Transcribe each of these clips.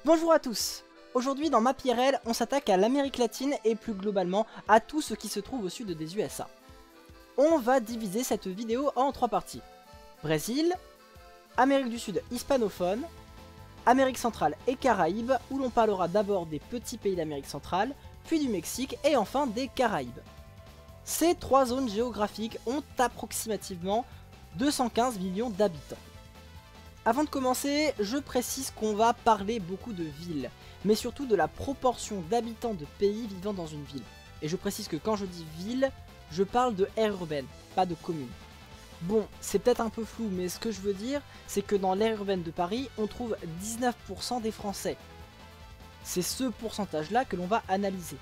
Bonjour à tous. Aujourd'hui dans MapIRL, on s'attaque à l'Amérique latine et plus globalement à tout ce qui se trouve au sud des USA. On va diviser cette vidéo en 3 parties. Brésil, Amérique du Sud hispanophone, Amérique centrale et Caraïbes, où l'on parlera d'abord des petits pays d'Amérique centrale, puis du Mexique et enfin des Caraïbes. Ces 3 zones géographiques ont approximativement 215 millions d'habitants. Avant de commencer, je précise qu'on va parler beaucoup de villes, mais surtout de la proportion d'habitants de pays vivant dans une ville. Et je précise que quand je dis ville, je parle de aire urbaine, pas de commune. Bon, c'est peut-être un peu flou, mais ce que je veux dire, c'est que dans l'aire urbaine de Paris, on trouve 19% des Français. C'est ce pourcentage-là que l'on va analyser.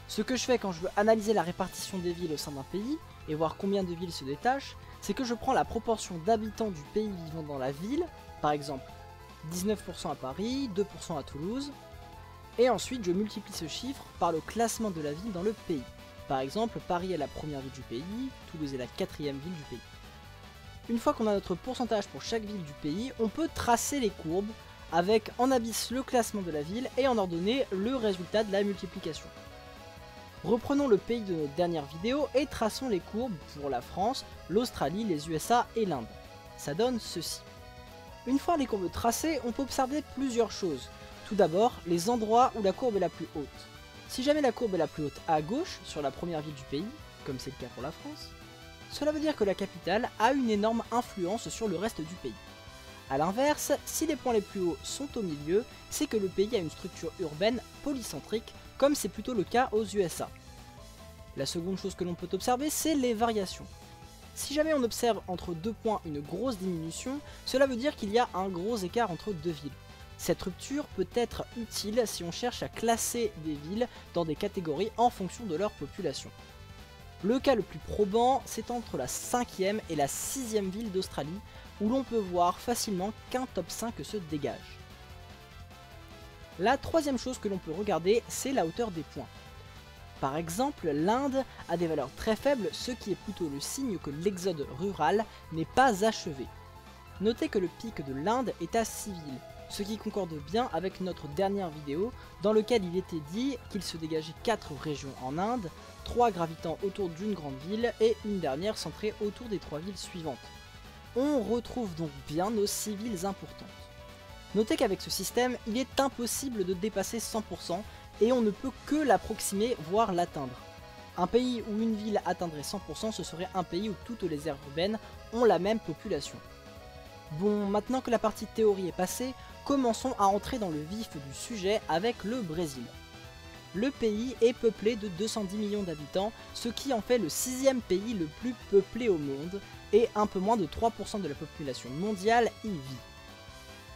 Ce que je fais quand je veux analyser la répartition des villes au sein d'un pays, et voir combien de villes se détachent, c'est que je prends la proportion d'habitants du pays vivant dans la ville, par exemple 19% à Paris, 2% à Toulouse, et ensuite je multiplie ce chiffre par le classement de la ville dans le pays. Par exemple, Paris est la première ville du pays, Toulouse est la 4e ville du pays. Une fois qu'on a notre pourcentage pour chaque ville du pays, on peut tracer les courbes avec en abysse le classement de la ville et en ordonnée le résultat de la multiplication. Reprenons le pays de notre dernière vidéo et traçons les courbes pour la France, l'Australie, les USA et l'Inde. Ça donne ceci. Une fois les courbes tracées, on peut observer plusieurs choses. Tout d'abord, les endroits où la courbe est la plus haute. Si jamais la courbe est la plus haute à gauche, sur la première ville du pays, comme c'est le cas pour la France, cela veut dire que la capitale a une énorme influence sur le reste du pays. A l'inverse, si les points les plus hauts sont au milieu, c'est que le pays a une structure urbaine polycentrique, comme c'est plutôt le cas aux USA. La seconde chose que l'on peut observer, c'est les variations. Si jamais on observe entre deux points une grosse diminution, cela veut dire qu'il y a un gros écart entre deux villes. Cette rupture peut être utile si on cherche à classer des villes dans des catégories en fonction de leur population. Le cas le plus probant, c'est entre la 5e et la 6e ville d'Australie, où l'on peut voir facilement qu'un top 5 se dégage. La troisième chose que l'on peut regarder, c'est la hauteur des points. Par exemple, l'Inde a des valeurs très faibles, ce qui est plutôt le signe que l'exode rural n'est pas achevé. Notez que le pic de l'Inde est à 6 villes, ce qui concorde bien avec notre dernière vidéo, dans lequel il était dit qu'il se dégageait 4 régions en Inde, 3 gravitant autour d'une grande ville et une dernière centrée autour des 3 villes suivantes. On retrouve donc bien nos 6 villes importantes. Notez qu'avec ce système, il est impossible de dépasser 100%, et on ne peut que l'approximer, voire l'atteindre. Un pays où une ville atteindrait 100%, ce serait un pays où toutes les aires urbaines ont la même population. Bon, maintenant que la partie théorie est passée, commençons à entrer dans le vif du sujet avec le Brésil. Le pays est peuplé de 210 millions d'habitants, ce qui en fait le 6e pays le plus peuplé au monde, et un peu moins de 3% de la population mondiale y vit.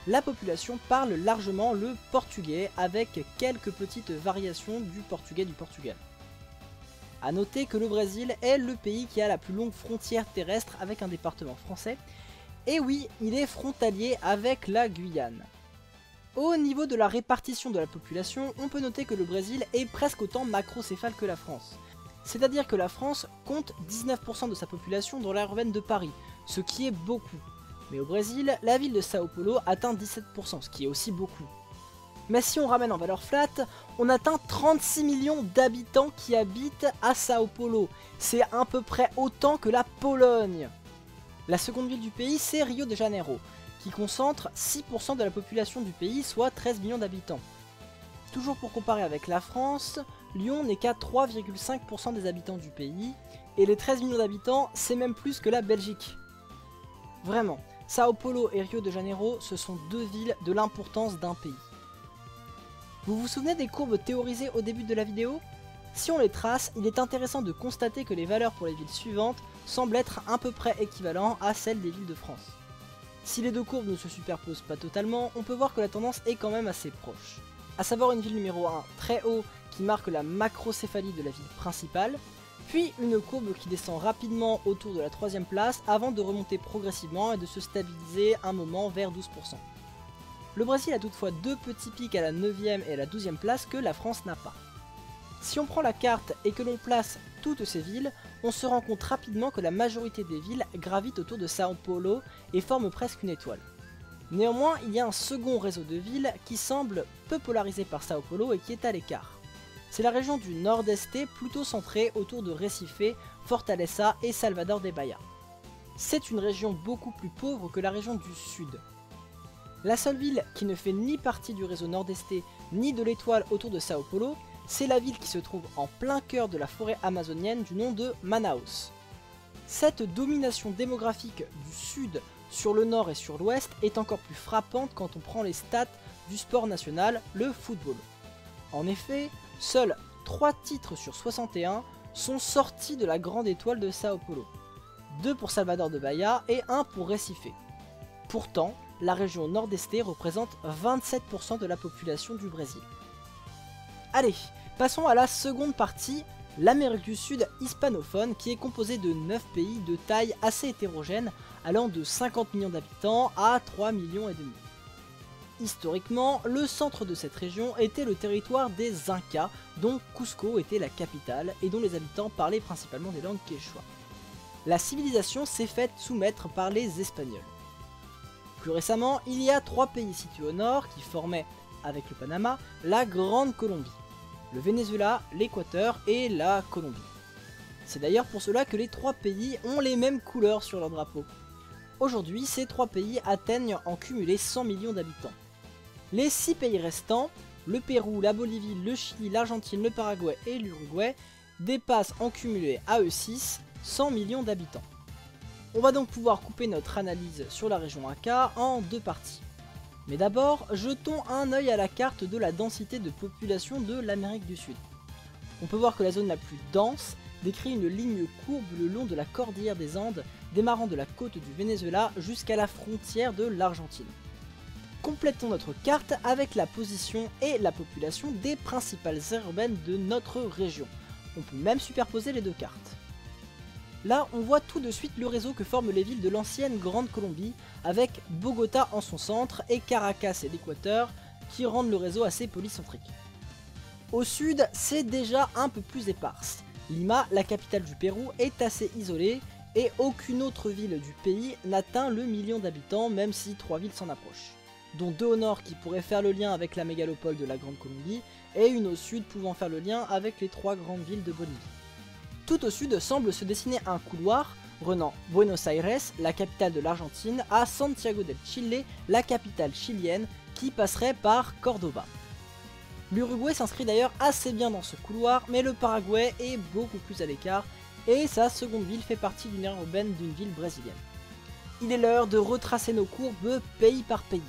La population parle largement le portugais avec quelques petites variations du portugais du Portugal. A noter que le Brésil est le pays qui a la plus longue frontière terrestre avec un département français, et oui, il est frontalier avec la Guyane. Au niveau de la répartition de la population, on peut noter que le Brésil est presque autant macrocéphale que la France. C'est-à-dire que la France compte 19% de sa population dans l'aire urbaine de Paris, ce qui est beaucoup. Mais au Brésil, la ville de Sao Paulo atteint 17%, ce qui est aussi beaucoup. Mais si on ramène en valeur flat, on atteint 36 millions d'habitants qui habitent à Sao Paulo. C'est à peu près autant que la Pologne. La seconde ville du pays, c'est Rio de Janeiro, qui concentre 6% de la population du pays, soit 13 millions d'habitants. Toujours pour comparer avec la France, Lyon n'est qu'à 3,5% des habitants du pays, et les 13 millions d'habitants, c'est même plus que la Belgique. Vraiment. Sao Paulo et Rio de Janeiro, ce sont deux villes de l'importance d'un pays. Vous vous souvenez des courbes théorisées au début de la vidéo? Si on les trace, il est intéressant de constater que les valeurs pour les villes suivantes semblent être à peu près équivalentes à celles des villes de France. Si les deux courbes ne se superposent pas totalement, on peut voir que la tendance est quand même assez proche. À savoir une ville numéro 1 très haut qui marque la macrocéphalie de la ville principale, puis une courbe qui descend rapidement autour de la 3e place avant de remonter progressivement et de se stabiliser un moment vers 12%. Le Brésil a toutefois deux petits pics à la 9e et à la 12e place que la France n'a pas. Si on prend la carte et que l'on place toutes ces villes, on se rend compte rapidement que la majorité des villes gravitent autour de Sao Paulo et forment presque une étoile. Néanmoins, il y a un second réseau de villes qui semble peu polarisé par Sao Paulo et qui est à l'écart. C'est la région du Nord-Est, plutôt centrée autour de Recife, Fortaleza et Salvador de Bahia. C'est une région beaucoup plus pauvre que la région du Sud. La seule ville qui ne fait ni partie du réseau Nord-Est ni de l'étoile autour de Sao Paulo, c'est la ville qui se trouve en plein cœur de la forêt amazonienne du nom de Manaus. Cette domination démographique du Sud sur le Nord et sur l'Ouest est encore plus frappante quand on prend les stats du sport national, le football. En effet, seuls 3 titres sur 61 sont sortis de la grande étoile de Sao Paulo. 2 pour Salvador de Bahia et 1 pour Recife. Pourtant, la région Nord-Est représente 27% de la population du Brésil. Allez, passons à la seconde partie, l'Amérique du Sud hispanophone, qui est composée de 9 pays de taille assez hétérogène, allant de 50 millions d'habitants à 3,5 millions. Historiquement, le centre de cette région était le territoire des Incas, dont Cusco était la capitale et dont les habitants parlaient principalement des langues quechua. La civilisation s'est faite soumettre par les Espagnols. Plus récemment, il y a 3 pays situés au nord qui formaient, avec le Panama, la Grande Colombie. Le Venezuela, l'Équateur et la Colombie. C'est d'ailleurs pour cela que les 3 pays ont les mêmes couleurs sur leur drapeau. Aujourd'hui, ces 3 pays atteignent en cumulé 100 millions d'habitants. Les 6 pays restants, le Pérou, la Bolivie, le Chili, l'Argentine, le Paraguay et l'Uruguay, dépassent en cumulé à eux 6 100 millions d'habitants. On va donc pouvoir couper notre analyse sur la région Inca en 2 parties. Mais d'abord, jetons un œil à la carte de la densité de population de l'Amérique du Sud. On peut voir que la zone la plus dense décrit une ligne courbe le long de la cordillère des Andes, démarrant de la côte du Venezuela jusqu'à la frontière de l'Argentine. Complétons notre carte avec la position et la population des principales aires urbaines de notre région. On peut même superposer les 2 cartes. Là, on voit tout de suite le réseau que forment les villes de l'ancienne Grande Colombie, avec Bogota en son centre et Caracas et l'Équateur, qui rendent le réseau assez polycentrique. Au sud, c'est déjà un peu plus éparse. Lima, la capitale du Pérou, est assez isolée, et aucune autre ville du pays n'atteint le million d'habitants, même si 3 villes s'en approchent. Dont 2 au nord qui pourraient faire le lien avec la mégalopole de la Grande Colombie, et une au sud pouvant faire le lien avec les 3 grandes villes de Bolivie. Tout au sud semble se dessiner un couloir reliant Buenos Aires, la capitale de l'Argentine, à Santiago del Chile, la capitale chilienne, qui passerait par Cordoba. L'Uruguay s'inscrit d'ailleurs assez bien dans ce couloir, mais le Paraguay est beaucoup plus à l'écart, et sa seconde ville fait partie d'une aire urbaine d'une ville brésilienne. Il est l'heure de retracer nos courbes pays par pays.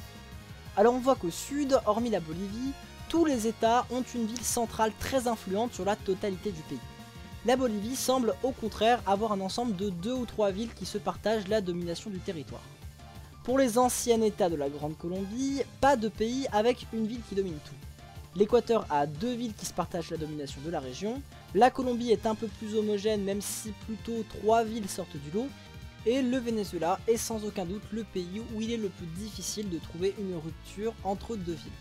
Alors on voit qu'au sud, hormis la Bolivie, tous les États ont une ville centrale très influente sur la totalité du pays. La Bolivie semble au contraire avoir un ensemble de 2 ou 3 villes qui se partagent la domination du territoire. Pour les anciens États de la Grande Colombie, pas de pays avec une ville qui domine tout. L'Équateur a 2 villes qui se partagent la domination de la région, la Colombie est un peu plus homogène même si plutôt 3 villes sortent du lot, et le Venezuela est sans aucun doute le pays où il est le plus difficile de trouver une rupture entre 2 villes.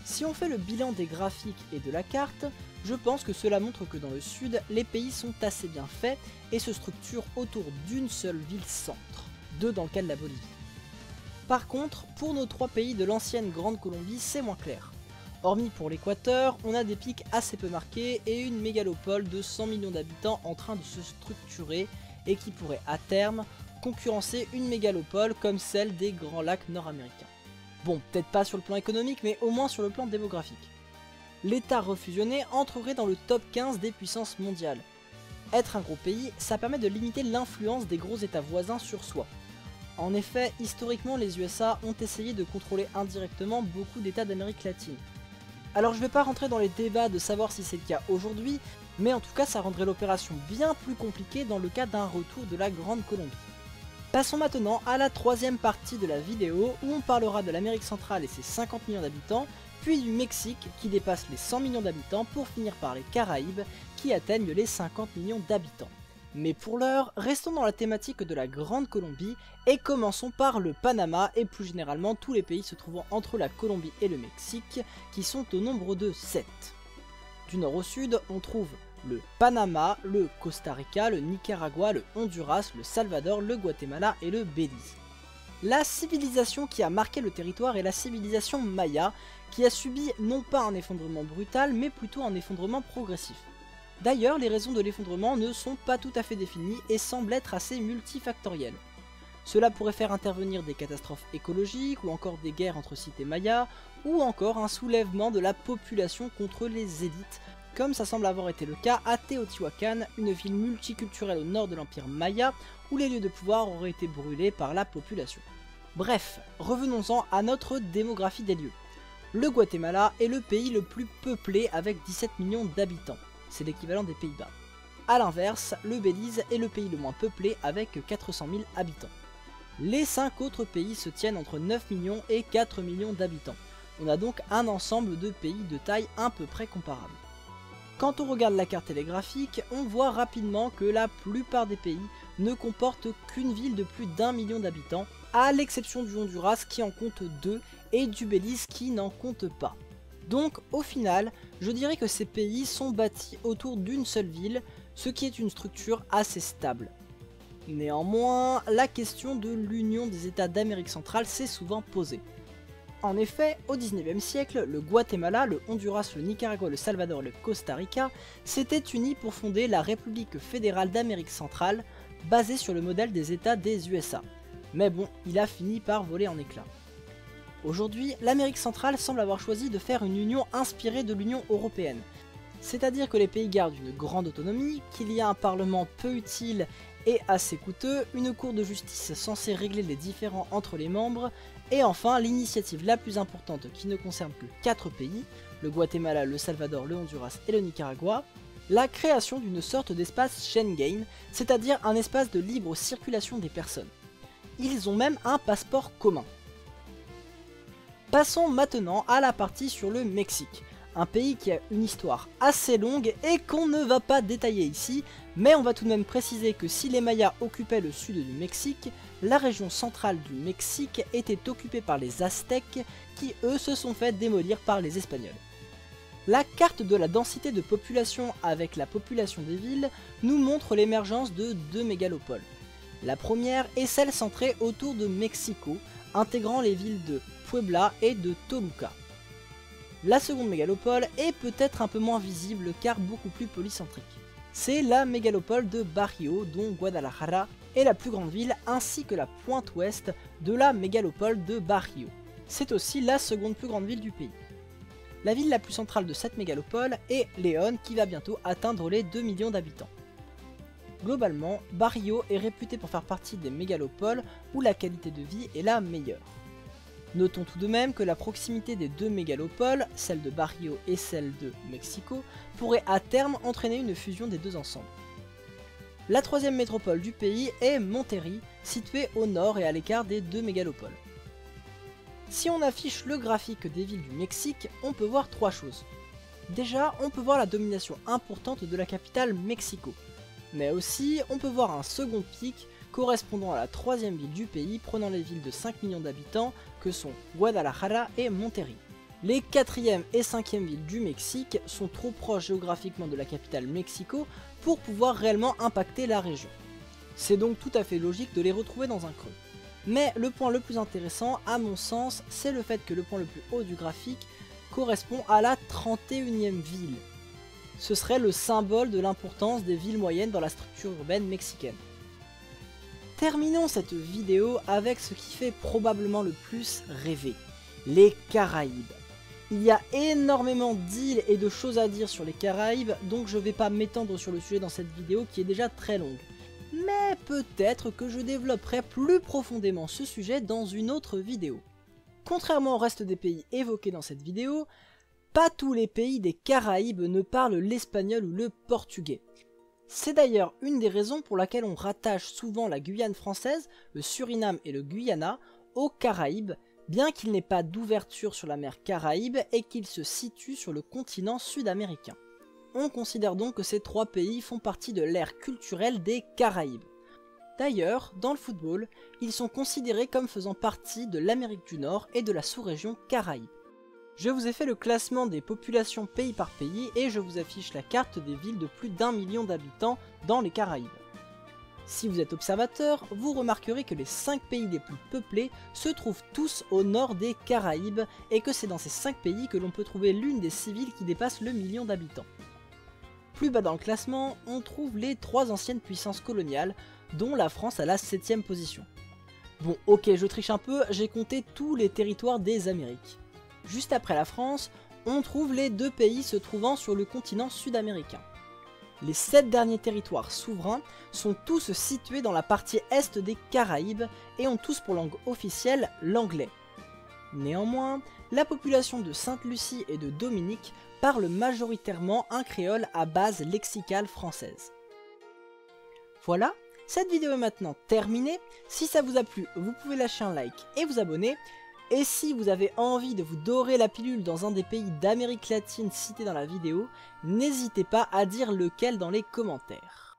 Si on fait le bilan des graphiques et de la carte, je pense que cela montre que dans le sud, les pays sont assez bien faits et se structurent autour d'une seule ville-centre, 2 dans le cas de la Bolivie. Par contre, pour nos 3 pays de l'ancienne Grande Colombie, c'est moins clair. Hormis pour l'Équateur, on a des pics assez peu marqués et une mégalopole de 100 millions d'habitants en train de se structurer et qui pourrait à terme concurrencer une mégalopole comme celle des Grands Lacs nord-américains. Bon, peut-être pas sur le plan économique, mais au moins sur le plan démographique. L'État refusionné entrerait dans le top 15 des puissances mondiales. Être un gros pays, ça permet de limiter l'influence des gros États voisins sur soi. En effet, historiquement, les USA ont essayé de contrôler indirectement beaucoup d'États d'Amérique latine. Alors je vais pas rentrer dans les débats de savoir si c'est le cas aujourd'hui, mais en tout cas ça rendrait l'opération bien plus compliquée dans le cas d'un retour de la Grande Colombie. Passons maintenant à la 3e partie de la vidéo où on parlera de l'Amérique centrale et ses 50 millions d'habitants, puis du Mexique qui dépasse les 100 millions d'habitants pour finir par les Caraïbes qui atteignent les 50 millions d'habitants. Mais pour l'heure, restons dans la thématique de la Grande Colombie et commençons par le Panama et plus généralement tous les pays se trouvant entre la Colombie et le Mexique qui sont au nombre de 7. Du nord au sud, on trouve le Panama, le Costa Rica, le Nicaragua, le Honduras, le Salvador, le Guatemala et le Belize. La civilisation qui a marqué le territoire est la civilisation Maya, qui a subi non pas un effondrement brutal, mais plutôt un effondrement progressif. D'ailleurs, les raisons de l'effondrement ne sont pas tout à fait définies et semblent être assez multifactorielles. Cela pourrait faire intervenir des catastrophes écologiques, ou encore des guerres entre cités mayas, ou encore un soulèvement de la population contre les élites, comme ça semble avoir été le cas à Teotihuacan, une ville multiculturelle au nord de l'empire maya, où les lieux de pouvoir auraient été brûlés par la population. Bref, revenons-en à notre démographie des lieux. Le Guatemala est le pays le plus peuplé avec 17 millions d'habitants, c'est l'équivalent des Pays-Bas. A l'inverse, le Belize est le pays le moins peuplé avec 400 000 habitants. Les 5 autres pays se tiennent entre 9 millions et 4 millions d'habitants. On a donc un ensemble de pays de taille à peu près comparable. Quand on regarde la carte télégraphique, on voit rapidement que la plupart des pays ne comportent qu'une ville de plus d'1 million d'habitants, à l'exception du Honduras qui en compte 2 et du Belize qui n'en compte pas. Donc au final, je dirais que ces pays sont bâtis autour d'une seule ville, ce qui est une structure assez stable. Néanmoins, la question de l'union des États d'Amérique centrale s'est souvent posée. En effet, au 19e siècle, le Guatemala, le Honduras, le Nicaragua, le Salvador et le Costa Rica s'étaient unis pour fonder la République fédérale d'Amérique centrale, basée sur le modèle des États des USA. Mais bon, il a fini par voler en éclats. Aujourd'hui, l'Amérique centrale semble avoir choisi de faire une union inspirée de l'Union européenne. C'est-à-dire que les pays gardent une grande autonomie, qu'il y a un parlement peu utile et assez coûteux, une cour de justice censée régler les différends entre les membres, et enfin l'initiative la plus importante qui ne concerne que 4 pays, le Guatemala, le Salvador, le Honduras et le Nicaragua, la création d'une sorte d'espace Schengen, c'est-à-dire un espace de libre circulation des personnes. Ils ont même un passeport commun. Passons maintenant à la partie sur le Mexique, un pays qui a une histoire assez longue et qu'on ne va pas détailler ici, mais on va tout de même préciser que si les Mayas occupaient le sud du Mexique, la région centrale du Mexique était occupée par les Aztèques qui eux se sont fait démolir par les Espagnols. La carte de la densité de population avec la population des villes nous montre l'émergence de 2 mégalopoles. La première est celle centrée autour de Mexico, intégrant les villes de Puebla et de Toluca. La seconde mégalopole est peut-être un peu moins visible car beaucoup plus polycentrique. C'est la mégalopole de Barrio, dont Guadalajara est la plus grande ville, ainsi que la pointe ouest de la mégalopole de Barrio. C'est aussi la seconde plus grande ville du pays. La ville la plus centrale de cette mégalopole est Léon, qui va bientôt atteindre les 2 millions d'habitants. Globalement, Barrio est réputé pour faire partie des mégalopoles où la qualité de vie est la meilleure. Notons tout de même que la proximité des 2 mégalopoles, celle de Barrio et celle de Mexico, pourrait à terme entraîner une fusion des deux ensembles. La troisième métropole du pays est Monterrey, située au nord et à l'écart des 2 mégalopoles. Si on affiche le graphique des villes du Mexique, on peut voir 3 choses. Déjà, on peut voir la domination importante de la capitale Mexico, mais aussi on peut voir un second pic correspondant à la troisième ville du pays, prenant les villes de 5 millions d'habitants que sont Guadalajara et Monterrey. Les 4e et 5e villes du Mexique sont trop proches géographiquement de la capitale Mexico pour pouvoir réellement impacter la région. C'est donc tout à fait logique de les retrouver dans un creux. Mais le point le plus intéressant, à mon sens, c'est le fait que le point le plus haut du graphique correspond à la 31e ville. Ce serait le symbole de l'importance des villes moyennes dans la structure urbaine mexicaine. Terminons cette vidéo avec ce qui fait probablement le plus rêver, les Caraïbes. Il y a énormément d'îles et de choses à dire sur les Caraïbes, donc je ne vais pas m'étendre sur le sujet dans cette vidéo qui est déjà très longue. Mais peut-être que je développerai plus profondément ce sujet dans une autre vidéo. Contrairement au reste des pays évoqués dans cette vidéo, pas tous les pays des Caraïbes ne parlent l'espagnol ou le portugais. C'est d'ailleurs une des raisons pour laquelle on rattache souvent la Guyane française, le Suriname et le Guyana aux Caraïbes, bien qu'il n'ait pas d'ouverture sur la mer Caraïbe et qu'il se situe sur le continent sud-américain. On considère donc que ces 3 pays font partie de l'ère culturelle des Caraïbes. D'ailleurs, dans le football, ils sont considérés comme faisant partie de l'Amérique du Nord et de la sous-région Caraïbes. Je vous ai fait le classement des populations pays par pays et je vous affiche la carte des villes de plus d'1 million d'habitants dans les Caraïbes. Si vous êtes observateur, vous remarquerez que les 5 pays les plus peuplés se trouvent tous au nord des Caraïbes et que c'est dans ces 5 pays que l'on peut trouver l'une des 6 villes qui dépasse le million d'habitants. Plus bas dans le classement, on trouve les 3 anciennes puissances coloniales, dont la France à la 7ème position. Bon, ok, je triche un peu, j'ai compté tous les territoires des Amériques. Juste après la France, on trouve les 2 pays se trouvant sur le continent sud-américain. Les 7 derniers territoires souverains sont tous situés dans la partie est des Caraïbes et ont tous pour langue officielle l'anglais. Néanmoins, la population de Sainte-Lucie et de Dominique parle majoritairement un créole à base lexicale française. Voilà, cette vidéo est maintenant terminée. Si ça vous a plu, vous pouvez lâcher un like et vous abonner. Et si vous avez envie de vous dorer la pilule dans un des pays d'Amérique latine cités dans la vidéo, n'hésitez pas à dire lequel dans les commentaires.